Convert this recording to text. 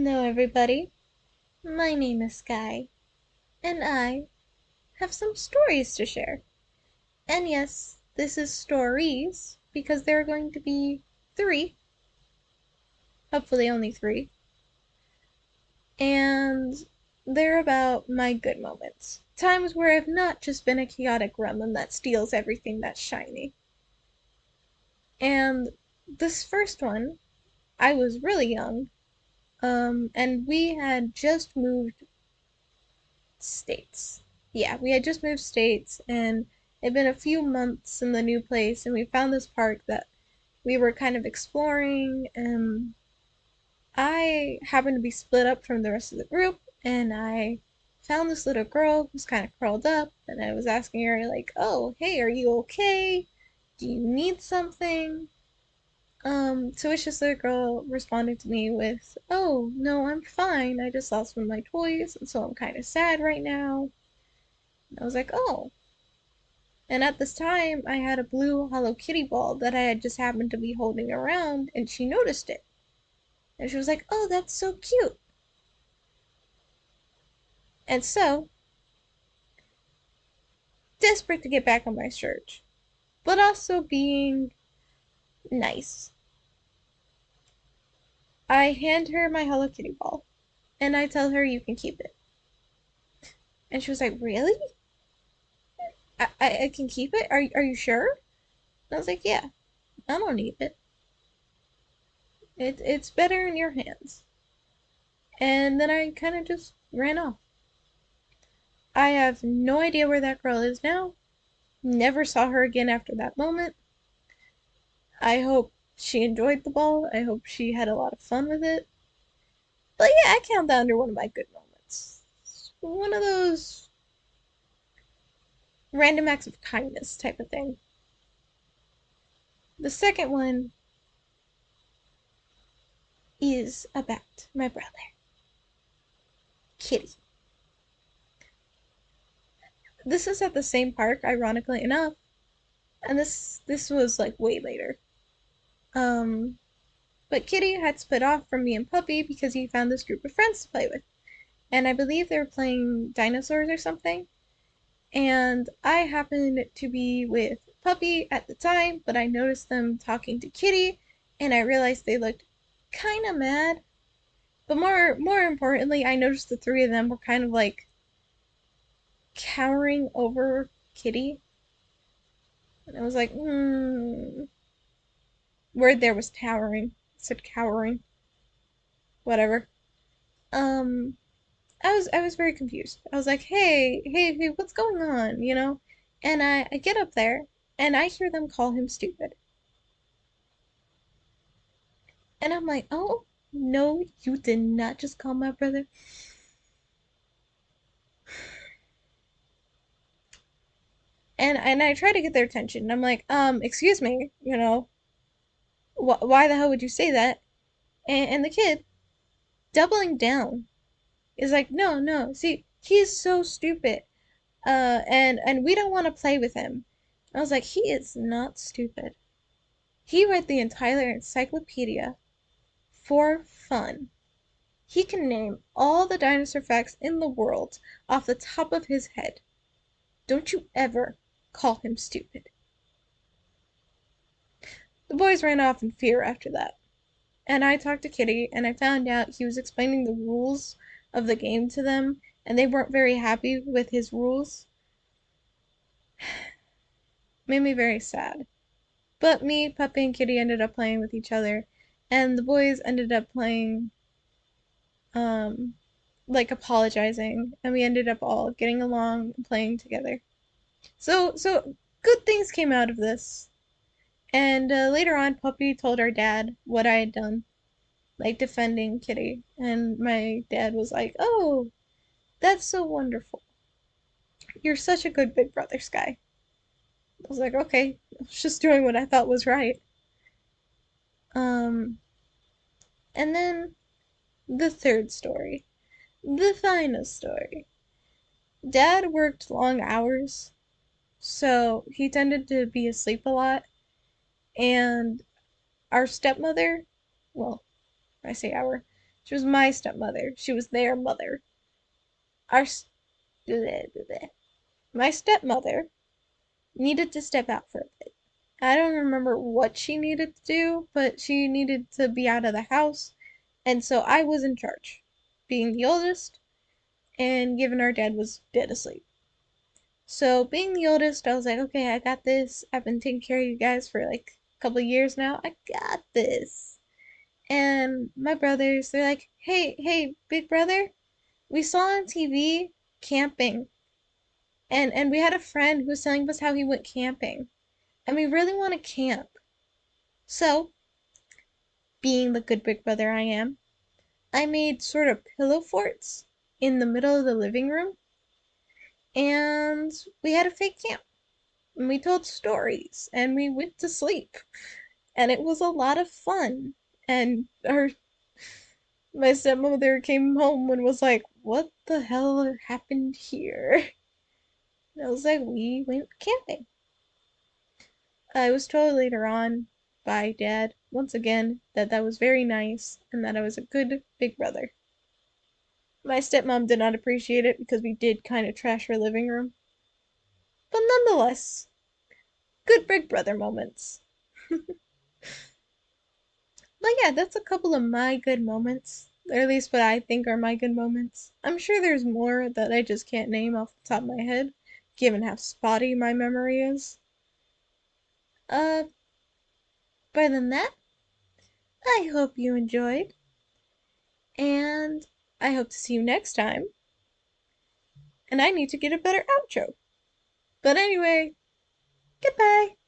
Hello, everybody. My name is Sky, and I have some stories to share. And yes, this is stories because there are going to be three, hopefully only three, and they're about my good moments. Times where I've not just been a chaotic gremlin that steals everything that's shiny. And this first one, I was really young, and we had just moved states. Yeah, we had just moved states and it'd been a few months in the new place and we found this park that we were kind of exploring and I happened to be split up from the rest of the group and I found this little girl who's kind of curled up and I was asking her like, "Oh, hey, are you okay? Do you need something?" To which this little girl responded to me with, "Oh, no, I'm fine. I just lost one of my toys and so I'm kind of sad right now." I was like, "Oh." And at this time, I had a blue Hello Kitty ball that I had just happened to be holding around, and she noticed it. And she was like, "Oh, that's so cute." And so, desperate to get back on my search, but also being nice, I hand her my Hello Kitty ball, and I tell her you can keep it. And she was like, "Really? I can keep it? Are you sure?" And I was like, "Yeah, I don't need it. It's better in your hands." And then I kind of just ran off. I have no idea where that girl is now. Never saw her again after that moment. I hope she enjoyed the ball. I hope she had a lot of fun with it. But yeah, I count that under one of my good moments. It's one of those random acts of kindness type of thing. The second one is about my brother, Kitty. This is at the same park, ironically enough, and this was like way later. Um, but Kitty had split off from me and Puppy because he found this group of friends to play with. And I believe they were playing dinosaurs or something. And I happened to be with Puppy at the time, but I noticed them talking to Kitty, and I realized they looked kind of mad. But more importantly, I noticed the three of them were kind of like cowering over Kitty, and I was like, word there was towering. I said cowering, whatever. Um, I was very confused. I was like, hey, what's going on? And I get up there and I hear them call him stupid. And I'm like, "Oh, no, you did not just call my brother." And I try to get their attention. And I'm like, excuse me, why the hell would you say that? And the kid, doubling down, is like, "No, no, see, he's so stupid. And we don't want to play with him." I was like, "He is not stupid. He read the entire encyclopedia for fun. He can name all the dinosaur facts in the world off the top of his head. Don't you ever call him stupid." The boys ran off in fear after that, and I talked to Kitty and I found out he was explaining the rules of the game to them and they weren't very happy with his rules. Made me very sad. But me, Puppy, and Kitty ended up playing with each other, and the boys ended up playing, um, like apologizing, and we ended up all getting along and playing together. So good things came out of this. And later on, Puppy told our dad what I had done, like defending Kitty, and my dad was like, "Oh, that's so wonderful. You're such a good big brother, Sky." I was like, "Okay, I was just doing what I thought was right." Um, and then the third story, the final story. Dad worked long hours, so he tended to be asleep a lot, and our stepmother, well, I say our, She was my stepmother. She was their mother. Our my stepmother needed to step out for a bit. I don't remember what she needed to do, but she needed to be out of the house, and so I was in charge, being the oldest, and given our dad was dead asleep. So being the oldest, I was like, okay, I got this. I've been taking care of you guys for like a couple of years now. I got this. And my brothers, they're like, hey, big brother, we saw on TV camping, and we had a friend who was telling us how he went camping, and we really want to camp. So, being the good big brother I am, I made sort of pillow forts in the middle of the living room, and we had a fake camp. And we told stories, and we went to sleep, and it was a lot of fun. And my stepmother came home and was like, "What the hell happened here?" And I was like, "We went camping." I was told later on by Dad, once again, that that was very nice and that I was a good big brother. My stepmom did not appreciate it because we did kind of trash her living room. But nonetheless, good big brother moments. But yeah, that's a couple of my good moments. Or at least what I think are my good moments. I'm sure there's more that I just can't name off the top of my head, given how spotty my memory is. Uh, but than that, I hope you enjoyed, and I hope to see you next time. And I need to get a better outro. But anyway, goodbye!